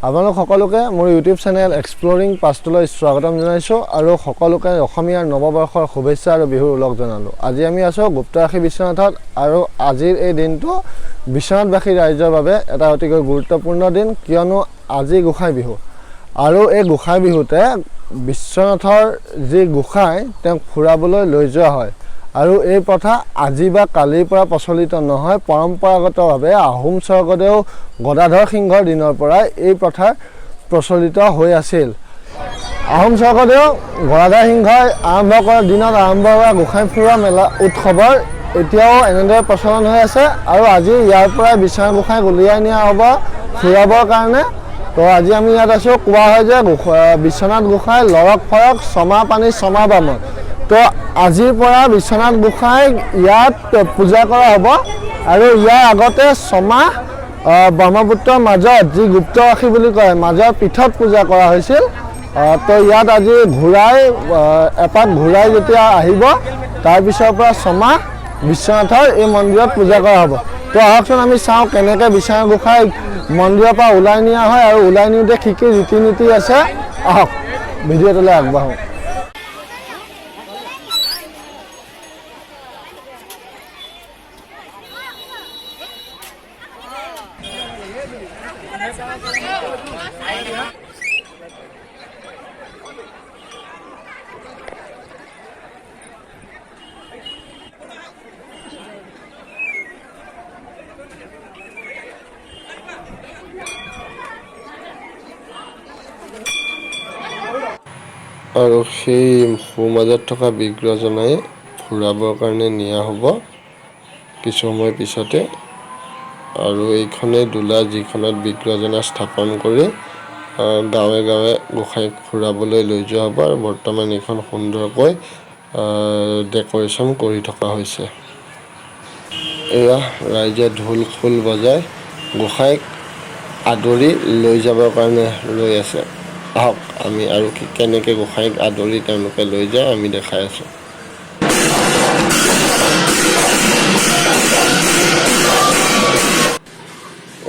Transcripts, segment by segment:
আপোনালোক সকলোকে মোৰ ইউটিউব চেনেল এক্সপ্লৰিং পাষ্টলৈ স্বাগতম জনাইছোঁ আৰু সকলোকে অসমীয়াৰ নৱবৰ্ষৰ শুভেচ্ছা আৰু বিহুৰ উলগ জনালোঁ। আজি আমি আছোঁ গুপ্তৰাশী বিশ্বনাথত আৰু আজিৰ এই দিনটো বিশ্বনাথবাসী ৰাইজৰ বাবে এটা অতিকৈ গুৰুত্বপূৰ্ণ দিন, কিয়নো আজি গোসাই বিহু আৰু এই গোসাই বিহুতে বিশ্বনাথৰ যি গোসাই তেওঁক ফুৰাবলৈ লৈ যোৱা হয় আৰু এই প্ৰথা আজি বা কালিৰ পৰা প্ৰচলিত নহয়। পৰম্পৰাগতভাৱে আহোম স্বৰ্গদেউ গদাধৰ সিংহৰ দিনৰ পৰাই এই প্ৰথা প্ৰচলিত হৈ আছিল। আহোম স্বৰ্গদেউ গদাধৰ সিংহই আৰম্ভ কৰা দিনত আৰম্ভ হোৱা গোসাই ফুৰোৱা মেলা উৎসৱৰ এতিয়াও এনেদৰে প্ৰচলন হৈ আছে আৰু আজি ইয়াৰ পৰাই বিশ্বনাথ গোসাইক উলিয়াই নিয়া হ'ব ফুৰাবৰ কাৰণে। তো আজি আমি ইয়াত আছোঁ। কোৱা হয় যে বিশ্বনাথ গোসাই লৰক ফৰক ছমা পানী ছমা বামত। তো আজিৰ পৰা বিশ্বনাথ গোসাইক ইয়াত পূজা কৰা হ'ব আৰু ইয়াৰ আগতে ছমাহ ব্ৰহ্মপুত্ৰৰ মাজত যি গুপ্তৰাশী বুলি কয় মাজৰ পীঠত পূজা কৰা হৈছিল। তো ইয়াত আজি এপাক ঘূৰাই যেতিয়া আহিব তাৰপিছৰ পৰা ছমাহ বিশ্বনাথৰ এই মন্দিৰত পূজা কৰা হ'ব। তো আহকচোন আমি চাওঁ কেনেকৈ বিশ্বনাথ গোসাইক মন্দিৰৰ পৰা ওলাই নিয়া হয় আৰু ওলাই নিওঁতে কি কি ৰীতি নীতি আছে। আহক ভিডিঅ'টোলৈ আগবাঢ়োঁ। আৰু সেই সোঁমাজত থকা বিগ্ৰহজনাই ফুৰাবৰ কাৰণে নিয়া হ'ব কিছু সময় পিছতে। আৰু এইখনেই দোলা যিখনত বিগ্ৰহজনা স্থাপন কৰি গাঁৱে গাঁৱে গোসাঁইক ফুৰাবলৈ লৈ যোৱা হ'ব আৰু বৰ্তমান এইখন সুন্দৰকৈ ডেক'ৰেশ্যন কৰি থকা হৈছে। এয়া ৰাইজে ঢোল খোল বজাই গোসাঁইক আদৰি লৈ যাবৰ কাৰণে ৰৈ আছে। আহক আমি আৰু কেনেকৈ গোসাঁইক আদৰি তেওঁলোকে লৈ যায় আমি দেখাই আছোঁ।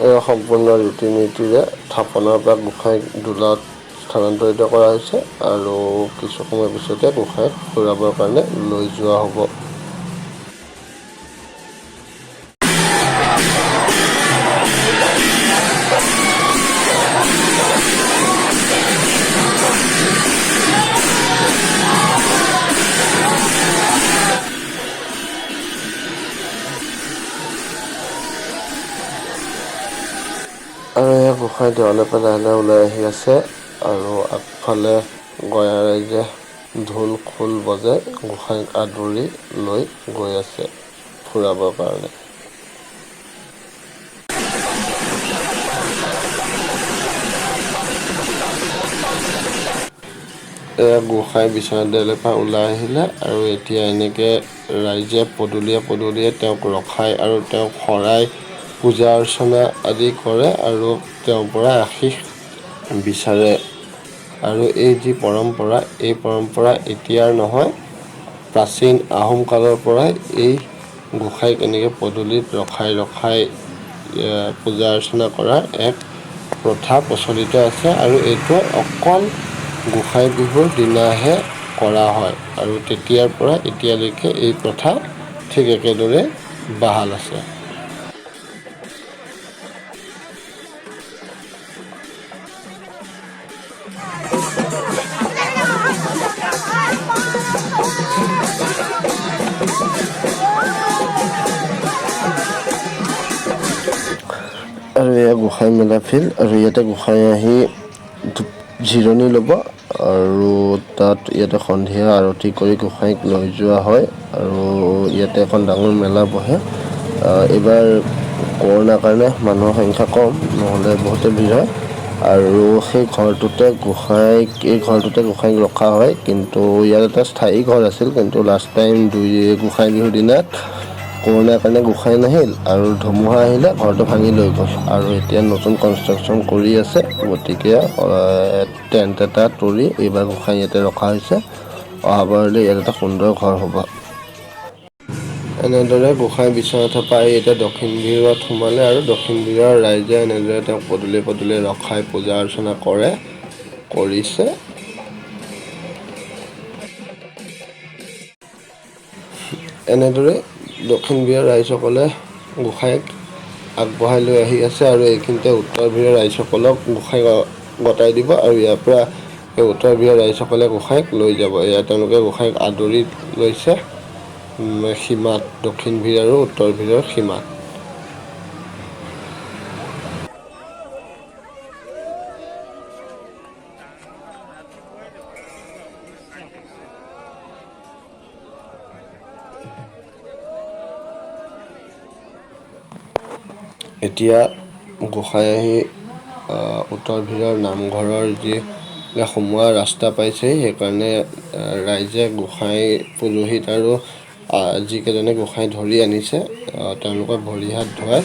এয়া সম্পূৰ্ণ ৰীতি নীতিৰে থাপনাৰ পৰা গোসাঁইক দোলাত স্থানান্তৰিত কৰা হৈছে আৰু কিছু সময় পিছতে গোসাঁইক ফুৰাবৰ কাৰণে লৈ যোৱা হ'ব। আৰু এই গোসাঁই দেৱালে পৰা লাহে লাহে ওলাই আহি আছে আৰু আগফালে গঞা ৰাইজে ঢোল খোল বজাই গোসাঁইক আদৰি লৈ গৈ আছে ফুৰাবৰ কাৰণে। এয়া গোসাঁই বিশ্বনাথ দেৱালৰ পৰা ওলাই আহিলে আৰু এতিয়া এনেকৈ ৰাইজে পদূলিয়ে তেওঁক ৰখাই আৰু তেওঁক শৰাই পূজা অৰ্চনা আদি কৰে আৰু তেওঁৰ পৰা আশীষ বিচাৰে। আৰু এই যি পৰম্পৰা এই পৰম্পৰা এতিয়াৰ নহয়, প্ৰাচীন আহোম কালৰ পৰাই এই গোসাঁইক এনেকৈ পদূলিত ৰখাই পূজা অৰ্চনা কৰাৰ এক প্ৰথা প্ৰচলিত আছে আৰু এইটো অকল গোসাঁই বিহুৰ দিনাহে কৰা হয় আৰু তেতিয়াৰ পৰা এতিয়ালৈকে এই প্ৰথা ঠিক একেদৰে বাহাল আছে। আৰু এয়া গোসাঁই মেলা ফিল্ড আৰু ইয়াতে গোসাঁই আহি জিৰণি ল'ব আৰু ইয়াতে সন্ধিয়া আৰতি কৰি গোসাঁইক লৈ যোৱা হয় আৰু ইয়াতে এখন ডাঙৰ মেলা বহে। এইবাৰ কৰোণাৰ কাৰণে মানুহৰ সংখ্যা কম, নহ'লে বহুতে ভিৰ হয় আৰু এই ঘৰটোতে গোসাঁইক ৰখা হয়। কিন্তু ইয়াত এটা স্থায়ী ঘৰ আছিল, কিন্তু লাষ্ট টাইম গোসাঁই বিহুৰ দিনাত কৰোণাৰ কাৰণে গোসাঁই নাহিল আৰু ধুমুহা আহিলে ঘৰটো ভাঙি লৈ গ'ল আৰু এতিয়া নতুন কনষ্ট্ৰাকশ্যন কৰি আছে। গতিকে টেণ্ট এটা তৰি এইবাৰ গোসাঁই ইয়াতে ৰখা হৈছে। অহাবাৰলৈ ইয়াত এটা সুন্দৰ ঘৰ হ'ব। এনেদৰে গোসাঁই বিশ্বনাথৰ পৰা আহি এতিয়া দক্ষিণ বিহুত সোমালে আৰু দক্ষিণ বিহুৰ ৰাইজে এনেদৰে তেওঁক পদূলিয়ে পদূলিয়ে ৰখাই পূজা অৰ্চনা কৰিছে। এনেদৰে দক্ষিণ বিহুৰ ৰাইজসকলে গোসাঁইক আগবঢ়াই লৈ আহি আছে আৰু এইখিনিতে উত্তৰ বিহুৰ ৰাইজসকলক গোসাঁই গতাই দিব আৰু ইয়াৰ পৰা এই উত্তৰ বিহুৰ ৰাইজসকলে গোসাঁইক লৈ যাব। এয়া তেওঁলোকে গোসাঁইক আদৰি লৈছে সীমাত, দক্ষিণ ভিৰ আৰু উত্তৰ ভিৰৰ সীমাত। এতিয়া গোসাঁই আহি উত্তৰ ভিৰৰ নামঘৰৰ যি সোমোৱা ৰাস্তা পাইছে, সেইকাৰণে ৰাইজে গোসাঁই পুৰোহিত আৰু যিকেইজনে গোসাঁই ধৰি আনিছে তেওঁলোকৰ ভৰি হাত ধুৱাই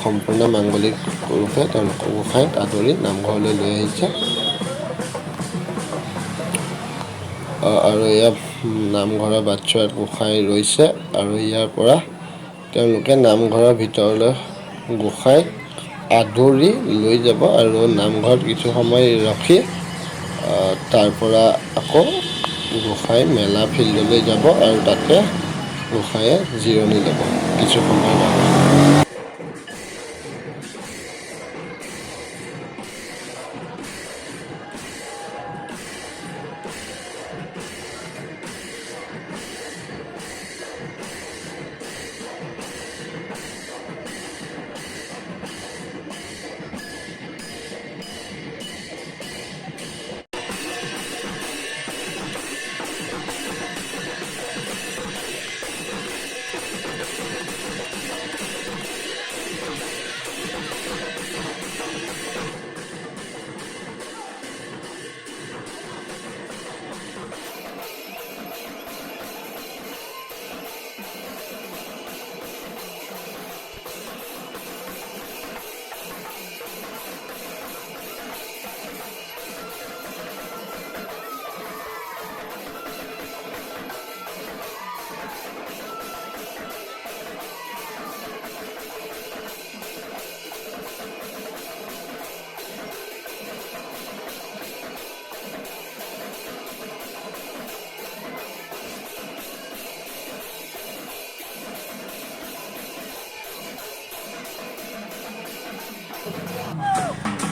সম্পূৰ্ণ মাংগলিক ৰূপে তেওঁলোকৰ গোসাঁইক আদৰি নামঘৰলৈ লৈ আহিছে। আৰু এয়া নামঘৰৰ বাটচৰাত গোসাঁই ৰৈছে আৰু ইয়াৰ পৰা তেওঁলোকে নামঘৰৰ ভিতৰলৈ গোসাঁইক আদৰি লৈ যাব আৰু নামঘৰত কিছু সময় ৰখি তাৰ পৰা আকৌ গোসাঁই মেলা ফিল্ডলৈ যাব আৰু তাতে গোসাঁয়ে জিৰণি ল'ব কিছু সময়ৰ বাবে।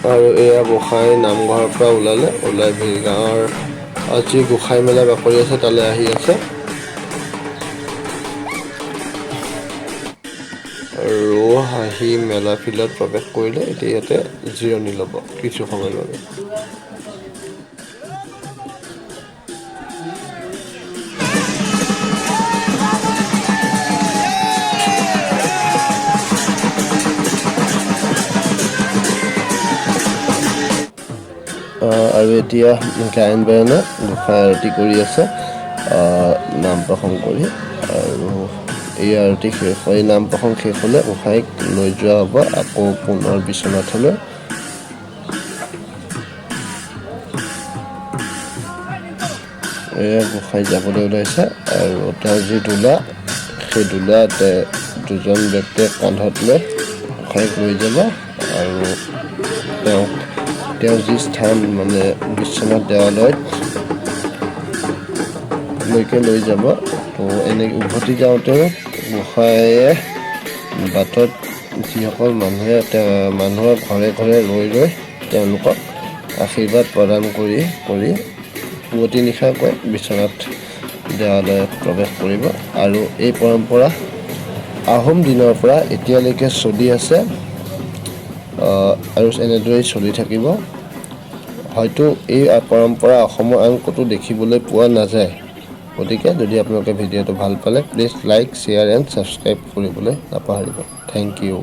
আৰু এয়া গোসাঁই নামঘৰৰ পৰা ওলাই গাঁৱৰ যি গোসাঁই মেলা বাকৰি আছে তালৈ আহি আছে আৰু আহি মেলা ফিল্ডত প্ৰৱেশ কৰিলে। এতিয়া ইয়াতে জিৰণি ল'ব কিছু সময়ৰ বাবে। আৰু এতিয়া গায়ন বায়নে গোসাঁই আৰতি কৰি আছে নাম প্ৰসংগ কৰি, আৰু এই আৰতি শেষ হৈ নাম প্ৰসংগ শেষ হ'লে গোসাঁইক লৈ যোৱা হ'ব আকৌ পুনৰ বিশ্বনাথলৈ। এয়া গোসাঁই যাবলৈ ওলাইছে আৰু তেওঁৰ যি দোলা, সেই দোলাতে দুজন ব্যক্তিয়ে কান্ধত লৈ গোসাঁইক লৈ যাব আৰু তেওঁ যি স্থান মানে বিশ্বনাথ দেৱালয়ত লৈকে লৈ যাব। তো এনেকৈ উভতি যাওঁতেও গোসাঁয়ে বাটত যিসকল মানুহৰ ঘৰে ঘৰে ৰৈ তেওঁলোকক আশীৰ্বাদ প্ৰদান কৰি পুৱতি নিশাকৈ বিশ্বনাথ দেৱালয়ত প্ৰৱেশ কৰিব। আৰু এই পৰম্পৰা আহোম দিনৰ পৰা এতিয়ালৈকে চলি আছে আৰু এনেদৰেই চলি থাকিব। হয়তো এই পৰম্পৰা অসমৰ আন ক'তো দেখিবলৈ পোৱা নাযায়। গতিকে যদি আপোনালোকে ভিডিঅ'টো ভাল পালে please like, share and subscribe কৰিবলৈ নাপাহৰিব। Thank U.